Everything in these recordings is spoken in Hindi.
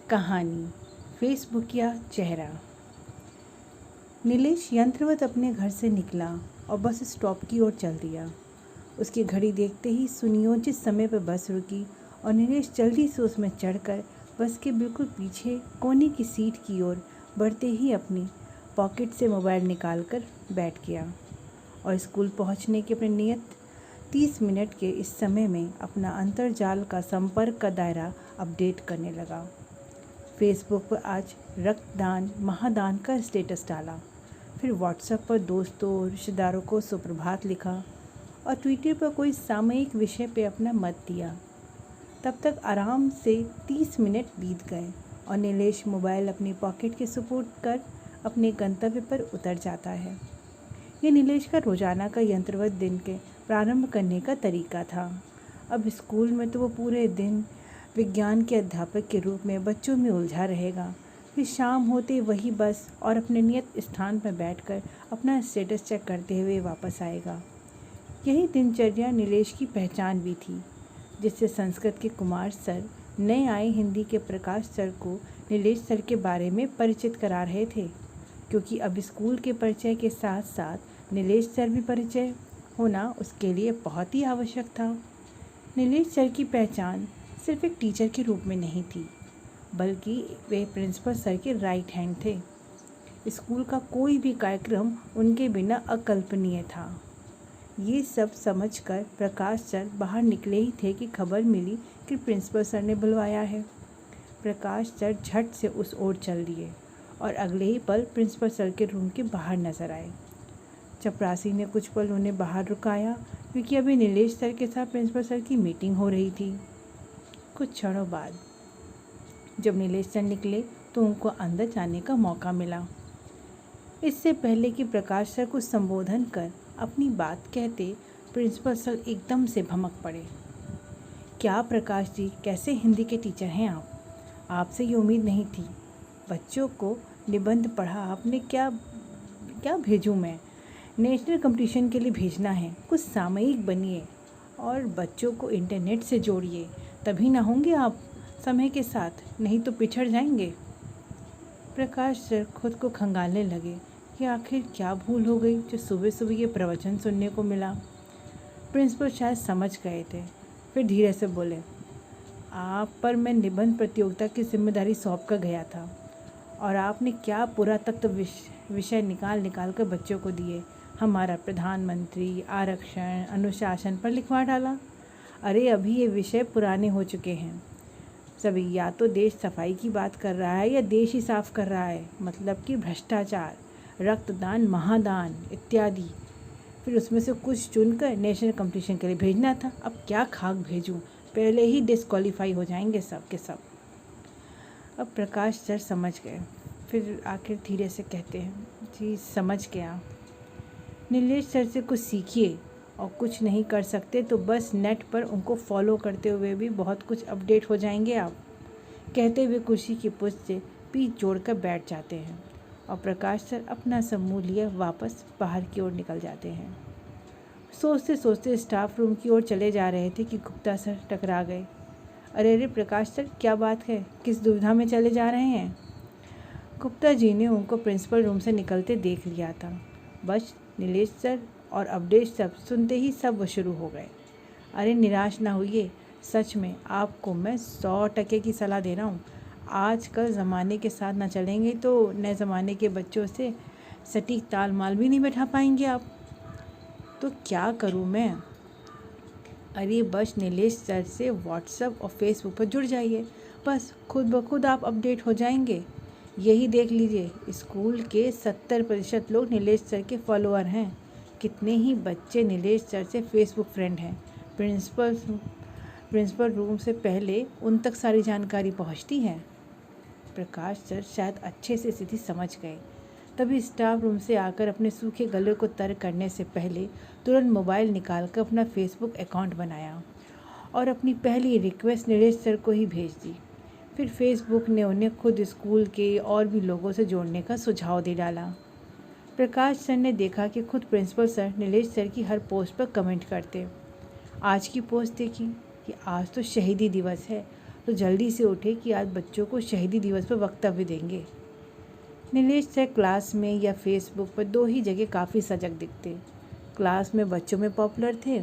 कहानी फेसबुक या चेहरा। नीलेश यंत्रवत अपने घर से निकला और बस स्टॉप की ओर चल दिया। उसकी घड़ी देखते ही सुनियोजित समय पर बस रुकी और नीलेश जल्दी से उसमें चढ़कर बस के बिल्कुल पीछे कोने की सीट की ओर बढ़ते ही अपनी पॉकेट से मोबाइल निकालकर बैठ गया और स्कूल पहुंचने के अपने नियत 30 मिनट के इस समय में अपना अंतर्जाल का संपर्क का दायरा अपडेट करने लगा। फेसबुक पर आज रक्तदान महादान का स्टेटस डाला, फिर व्हाट्सएप पर दोस्तों और रिश्तेदारों को सुप्रभात लिखा और ट्विटर पर कोई सामयिक विषय पे अपना मत दिया। तब तक आराम से 30 मिनट बीत गए और नीलेश मोबाइल अपनी पॉकेट के सुपुर्द कर अपने गंतव्य पर उतर जाता है। ये नीलेश का रोजाना का यंत्रवत दिन के प्रारंभ करने का तरीका था। अब स्कूल में तो वो पूरे दिन विज्ञान के अध्यापक के रूप में बच्चों में उलझा रहेगा, फिर शाम होते वही बस और अपने नियत स्थान पर बैठकर अपना स्टेटस चेक करते हुए वापस आएगा। यही दिनचर्या नीलेश की पहचान भी थी, जिससे संस्कृत के कुमार सर नए आए हिंदी के प्रकाश सर को नीलेश सर के बारे में परिचित करा रहे थे, क्योंकि अब स्कूल के परिचय के साथ साथ नीलेश सर भी परिचय होना उसके लिए बहुत ही आवश्यक था। नीलेश सर की पहचान सिर्फ एक टीचर के रूप में नहीं थी, बल्कि वे प्रिंसिपल सर के राइट हैंड थे। स्कूल का कोई भी कार्यक्रम उनके बिना अकल्पनीय था। ये सब समझकर प्रकाश सर बाहर निकले ही थे कि खबर मिली कि प्रिंसिपल सर ने बुलवाया है। प्रकाश सर झट से उस ओर चल दिए और अगले ही पल प्रिंसिपल सर के रूम के बाहर नजर आए। चपरासी ने कुछ पल उन्हें बाहर रुकाया, क्योंकि अभी नीलेश सर के साथ प्रिंसिपल सर की मीटिंग हो रही थी। कुछ क्षणों बाद जब नीलेश सर निकले तो उनको अंदर जाने का मौका मिला। इससे पहले कि प्रकाश सर को संबोधन कर अपनी बात कहते, प्रिंसिपल सर एकदम से भमक पड़े। क्या प्रकाश जी, कैसे हिंदी के टीचर हैं आप? आपसे ये उम्मीद नहीं थी। बच्चों को निबंध पढ़ा आपने, क्या क्या भेजूँ मैं? नेशनल कंपटीशन के लिए भेजना है। कुछ सामयिक बनिए और बच्चों को इंटरनेट से जोड़िए, तभी ना होंगे आप समय के साथ, नहीं तो पिछड़ जाएंगे। प्रकाश सर खुद को खंगालने लगे कि आखिर क्या भूल हो गई जो सुबह सुबह ये प्रवचन सुनने को मिला। प्रिंसिपल शायद समझ गए थे, फिर धीरे से बोले, आप पर मैं निबंध प्रतियोगिता की जिम्मेदारी सौंप कर गया था और आपने क्या पुरातत्व विषय निकाल कर बच्चों को दिए। हमारा प्रधानमंत्री आरक्षण अनुशासन पर लिखवा डाला। अरे अभी ये विषय पुराने हो चुके हैं सभी, या तो देश सफाई की बात कर रहा है या देश ही साफ कर रहा है, मतलब कि भ्रष्टाचार, रक्तदान महादान इत्यादि। फिर उसमें से कुछ चुनकर नेशनल कंपटीशन के लिए भेजना था। अब क्या खाक भेजूं, पहले ही डिस्क्वालीफाई हो जाएंगे सब के सब। अब प्रकाश सर समझ गए, फिर आखिर धीरे से कहते हैं, जी समझ गया। नीलेश सर से कुछ सीखिए, और कुछ नहीं कर सकते तो बस नेट पर उनको फॉलो करते हुए भी बहुत कुछ अपडेट हो जाएंगे आप। कहते हुए कुर्सी की पुष्ट से पीठ जोड़कर बैठ जाते हैं और प्रकाश सर अपना समूह लिए वापस बाहर की ओर निकल जाते हैं। सोचते सोचते स्टाफ रूम की ओर चले जा रहे थे कि गुप्ता सर टकरा गए। अरे अरे प्रकाश सर, क्या बात है, किस दुविधा में चले जा रहे हैं? गुप्ता जी ने उनको प्रिंसिपल रूम से निकलते देख लिया था। बस नीलेश सर और अपडेट सब सुनते ही सब शुरू हो गए। अरे निराश ना होइए, सच में आपको मैं 100% की सलाह दे रहा हूँ। आजकल ज़माने के साथ ना चलेंगे तो नए ज़माने के बच्चों से सटीक ताल माल भी नहीं बैठा पाएंगे आप। तो क्या करूँ मैं? अरे बस नीलेश सर से व्हाट्सएप और फेसबुक पर जुड़ जाइए, बस खुद ब खुद आप अपडेट हो जाएंगे। यही देख लीजिए, स्कूल के 70% लोग नीलेश सर के फॉलोअर हैं। कितने ही बच्चे नीलेश सर से फेसबुक फ्रेंड हैं। प्रिंसिपल रूम से पहले उन तक सारी जानकारी पहुंचती है। प्रकाश सर शायद अच्छे से स्थिति समझ गए, तभी स्टाफ रूम से आकर अपने सूखे गले को तर करने से पहले तुरंत मोबाइल निकालकर अपना फेसबुक अकाउंट बनाया और अपनी पहली रिक्वेस्ट नीलेश सर को ही भेज दी। फिर फेसबुक ने उन्हें खुद स्कूल के और भी लोगों से जोड़ने का सुझाव दे डाला। प्रकाश सर ने देखा कि खुद प्रिंसिपल सर नीलेश सर की हर पोस्ट पर कमेंट करते। आज की पोस्ट देखी कि आज तो शहीदी दिवस है, तो जल्दी से उठे कि आज बच्चों को शहीदी दिवस पर वक्तव्य देंगे। नीलेश चाहे क्लास में या फेसबुक पर दो ही जगह काफ़ी सजग दिखते। क्लास में बच्चों में पॉपुलर थे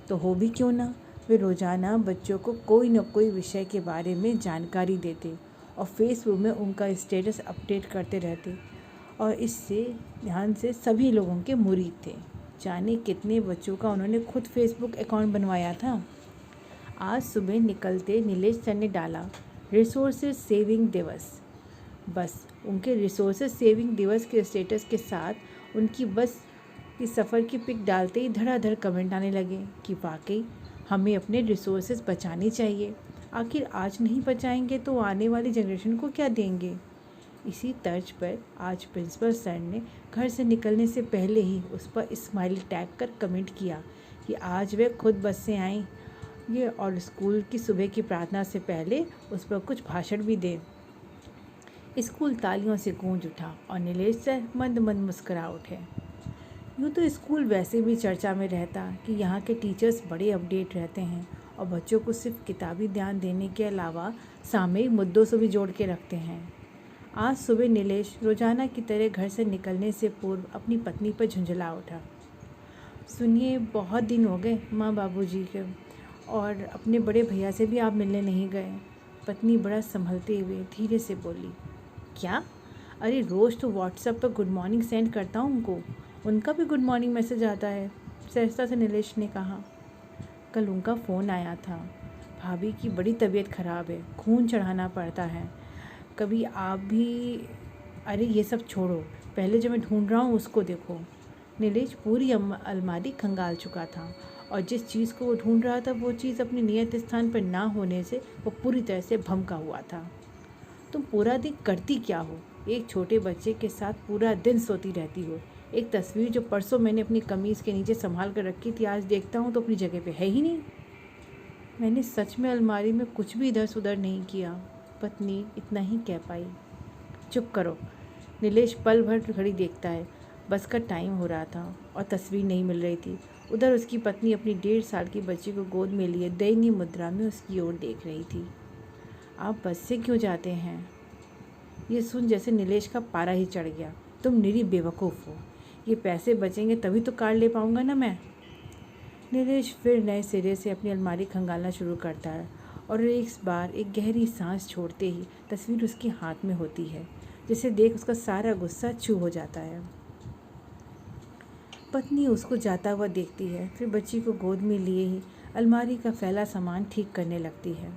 तो हो भी क्यों ना, वे रोज़ाना बच्चों को कोई न कोई विषय के बारे में जानकारी देते और फेसबुक में उनका स्टेटस अपडेट करते रहते और इससे ध्यान से सभी लोगों के मुरीद थे। जाने कितने बच्चों का उन्होंने खुद फेसबुक अकाउंट बनवाया था। आज सुबह निकलते नीलेश सर ने डाला रिसोर्सेज सेविंग दिवस। बस उनके रिसोर्सेज सेविंग दिवस के स्टेटस के साथ उनकी बस की सफ़र की पिक डालते ही धड़ाधड़ कमेंट आने लगे कि वाकई हमें अपने रिसोर्सेज बचाने चाहिए, आखिर आज नहीं बचाएंगे तो आने वाली जनरेशन को क्या देंगे। इसी तर्ज पर आज प्रिंसिपल सर ने घर से निकलने से पहले ही उस पर स्माइली टैग कर कमेंट किया कि आज वे खुद बस से आएँ ये और स्कूल की सुबह की प्रार्थना से पहले उस पर कुछ भाषण भी दें। स्कूल तालियों से गूंज उठा और नीलेश सर मंद मंद मुस्करा उठे। यूँ तो स्कूल वैसे भी चर्चा में रहता कि यहाँ के टीचर्स बड़े अपडेट रहते हैं और बच्चों को सिर्फ किताबी ध्यान देने के अलावा सामयिक मुद्दों से भी जोड़ के रखते हैं। आज सुबह नीलेश रोजाना की तरह घर से निकलने से पूर्व अपनी पत्नी पर झुंझला उठा। सुनिए, बहुत दिन हो गए माँ बाबूजी के, और अपने बड़े भैया से भी आप मिलने नहीं गए। पत्नी बड़ा संभलते हुए धीरे से बोली। क्या? अरे रोज़ तो व्हाट्सएप पर गुड मॉर्निंग सेंड करता हूँ उनको, उनका भी गुड मॉर्निंग मैसेज आता है, सहजता से नीलेश ने कहा। कल उनका फ़ोन आया था, भाभी की बड़ी तबीयत ख़राब है, खून चढ़ाना पड़ता है, कभी आप भी। अरे ये सब छोड़ो, पहले जो मैं ढूंढ रहा हूँ उसको देखो। नीलेश पूरी अलमारी खंगाल चुका था और जिस चीज़ को वो ढूंढ रहा था वो चीज़ अपने नियत स्थान पर ना होने से वो पूरी तरह से भमका हुआ था। तुम पूरा दिन करती क्या हो? एक छोटे बच्चे के साथ पूरा दिन सोती रहती हो। एक तस्वीर जो परसों मैंने अपनी कमीज़ के नीचे संभाल कर रखी थी, आज देखता हूँ तो अपनी जगह पे है ही नहीं। मैंने सच में अलमारी में कुछ भी इधर उधर नहीं किया, पत्नी इतना ही कह पाई। चुप करो। नीलेश पल भर घड़ी देखता है। बस का टाइम हो रहा था और तस्वीर नहीं मिल रही थी। उधर उसकी पत्नी अपनी 1.5 साल की बच्ची को गोद में लिए दयनीय मुद्रा में उसकी ओर देख रही थी। आप बस से क्यों जाते हैं? ये सुन जैसे नीलेश का पारा ही चढ़ गया। तुम निरी बेवकूफ़ हो, ये पैसे बचेंगे तभी तो कार ले पाऊँगा ना मैं। नीलेश फिर नए सिरे से अपनी अलमारी खंगालना शुरू करता है और एक बार एक गहरी सांस छोड़ते ही तस्वीर उसके हाथ में होती है, जिसे देख उसका सारा गुस्सा छू हो जाता है। पत्नी उसको जाता हुआ देखती है, फिर बच्ची को गोद में लिए ही अलमारी का फैला सामान ठीक करने लगती है।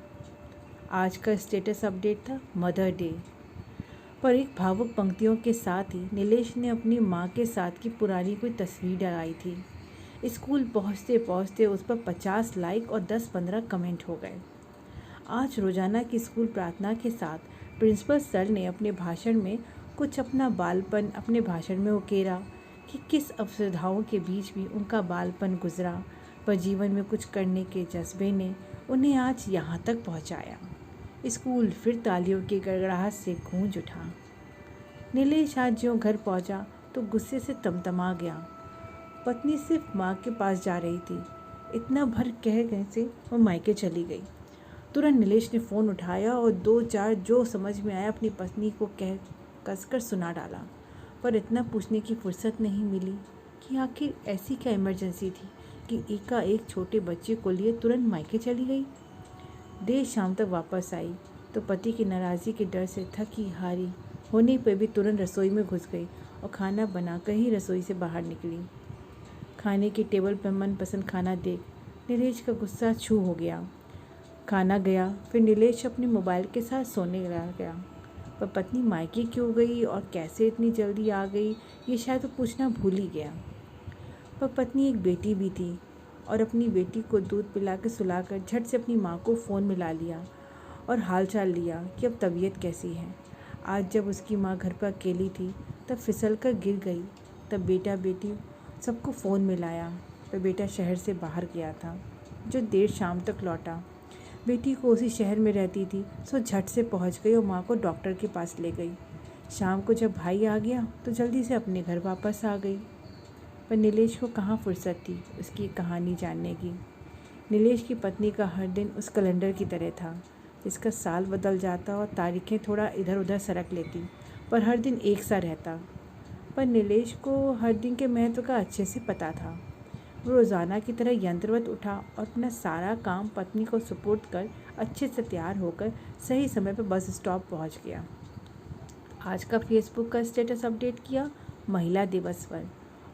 आज का स्टेटस अपडेट था मदर डे, पर एक भावुक पंक्तियों के साथ ही नीलेश ने अपनी माँ के साथ की पुरानी कोई तस्वीर लगाई थी। स्कूल पहुँचते पहुँचते उस पर 50 लाइक और 10-15 कमेंट हो गए। आज रोज़ाना की स्कूल प्रार्थना के साथ प्रिंसिपल सर ने अपने भाषण में कुछ अपना बालपन अपने भाषण में उकेरा कि किस असुविधाओं के बीच भी उनका बालपन गुजरा, पर जीवन में कुछ करने के जज्बे ने उन्हें आज यहाँ तक पहुँचाया। स्कूल फिर तालियों की गड़गड़ाहट से गूंज उठा। नीलेश आज जो घर पहुँचा तो गुस्से से तमतमा गया। पत्नी सिर्फ माँ के पास जा रही थी, इतना भर कह गए से वो मायके चली गई। तुरंत नीलेश ने फ़ोन उठाया और 2-4 जो समझ में आया अपनी पत्नी को कसकर सुना डाला, पर इतना पूछने की फुर्सत नहीं मिली कि आखिर ऐसी क्या इमरजेंसी थी कि एकाएक छोटे बच्चे को लिए तुरंत मायके चली गई। देर शाम तक वापस आई तो पति की नाराज़गी के डर से थकी हारी होने पर भी तुरंत रसोई में घुस गई और खाना बनाकर ही रसोई से बाहर निकली। खाने की टेबल पर मनपसंद खाना देख नीलेश का गुस्सा छू हो गया। खाना गया, फिर नीलेश अपने मोबाइल के साथ सोने लग गया। पर पत्नी मायके क्यों गई और कैसे इतनी जल्दी आ गई, ये शायद वो पूछना भूल ही गया। पर पत्नी एक बेटी भी थी और अपनी बेटी को दूध पिला के सुलाकर झट से अपनी माँ को फ़ोन मिला लिया और हालचाल लिया कि अब तबीयत कैसी है। आज जब उसकी माँ घर पर अकेली थी तब फिसल कर गिर गई, तब बेटा बेटी सबको फ़ोन मिलाया। पर बेटा शहर से बाहर गया था, जो देर शाम तक लौटा। बेटी को उसी शहर में रहती थी, सो झट से पहुंच गई और माँ को डॉक्टर के पास ले गई। शाम को जब भाई आ गया तो जल्दी से अपने घर वापस आ गई। पर नीलेश को कहाँ फुर्सत थी उसकी कहानी जानने की। नीलेश की पत्नी का हर दिन उस कैलेंडर की तरह था। जिसका साल बदल जाता और तारीखें थोड़ा इधर उधर सरक लेती, पर हर दिन एक सा रहता। पर नीलेश को हर दिन के महत्व का अच्छे से पता था। वो रोज़ाना की तरह यंत्रवत उठा और अपना सारा काम पत्नी को सुपुर्द कर अच्छे से तैयार होकर सही समय पर बस स्टॉप पहुंच गया। आज का फेसबुक का स्टेटस अपडेट किया महिला दिवस पर,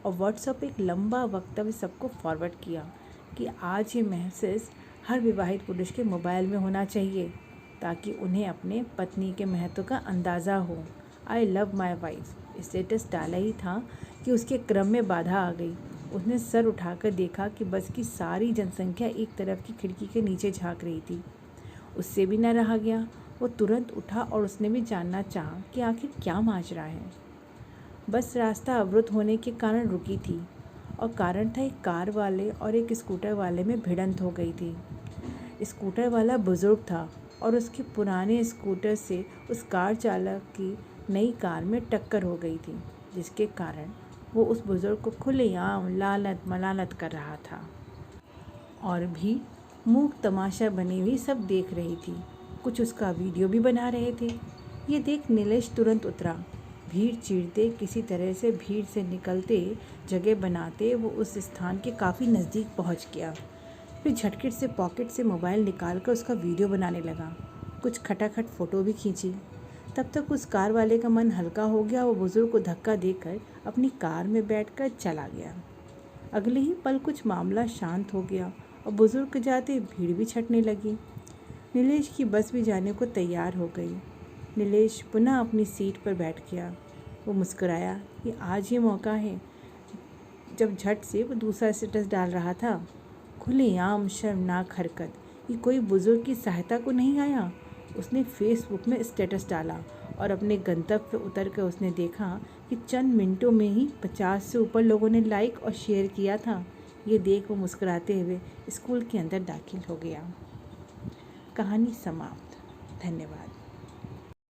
और व्हाट्सएप एक लंबा वक्तव्य सबको फॉरवर्ड किया कि आज ये मैसेज हर विवाहित पुरुष के मोबाइल में होना चाहिए, ताकि उन्हें अपने पत्नी के महत्व का अंदाज़ा हो। I love my wife status डाला ही था कि उसके क्रम में बाधा आ गई। उसने सर उठाकर देखा कि बस की सारी जनसंख्या एक तरफ की खिड़की के नीचे झांक रही थी। उससे भी न रहा गया। वो तुरंत उठा और उसने भी जानना चाहा कि आखिर क्या माजरा है। बस रास्ता अवरुद्ध होने के कारण रुकी थी, और कारण था एक कार वाले और एक स्कूटर वाले में भिड़ंत हो गई थी। स्कूटर वाला बुजुर्ग था और उसके पुराने स्कूटर से उस कार चालक की नई कार में टक्कर हो गई थी, जिसके कारण वो उस बुजुर्ग को खुलेआम लानत मलानत कर रहा था। और भी मूक तमाशा बनी हुई सब देख रही थी। कुछ उसका वीडियो भी बना रहे थे। ये देख नीलेश तुरंत उतरा। भीड़ चीरते किसी तरह से भीड़ से निकलते जगह बनाते वो उस स्थान के काफ़ी नज़दीक पहुंच गया। फिर झटके से पॉकेट से मोबाइल निकालकर उसका वीडियो बनाने लगा। कुछ खटाखट फ़ोटो भी खींची। तब तक उस कार वाले का मन हल्का हो गया। वो बुज़ुर्ग को धक्का देकर अपनी कार में बैठकर चला गया। अगले ही पल कुछ मामला शांत हो गया और बुज़ुर्ग के जाते भीड़ भी छटने लगी। नीलेश की बस भी जाने को तैयार हो गई। नीलेश पुनः अपनी सीट पर बैठ गया। वो मुस्कुराया कि आज ये मौका है जब झट से वो दूसरा स्टेटस डाल रहा था। खुलेआम शर्मनाक हरकत, ये कोई बुज़ुर्ग की सहायता को नहीं आया। उसने फेसबुक में स्टेटस डाला और अपने गंतव्य पर उतर कर उसने देखा कि चंद मिनटों में ही 50 से ऊपर लोगों ने लाइक और शेयर किया था। ये देख वो मुस्कुराते हुए स्कूल के अंदर दाखिल हो गया। कहानी समाप्त। धन्यवाद।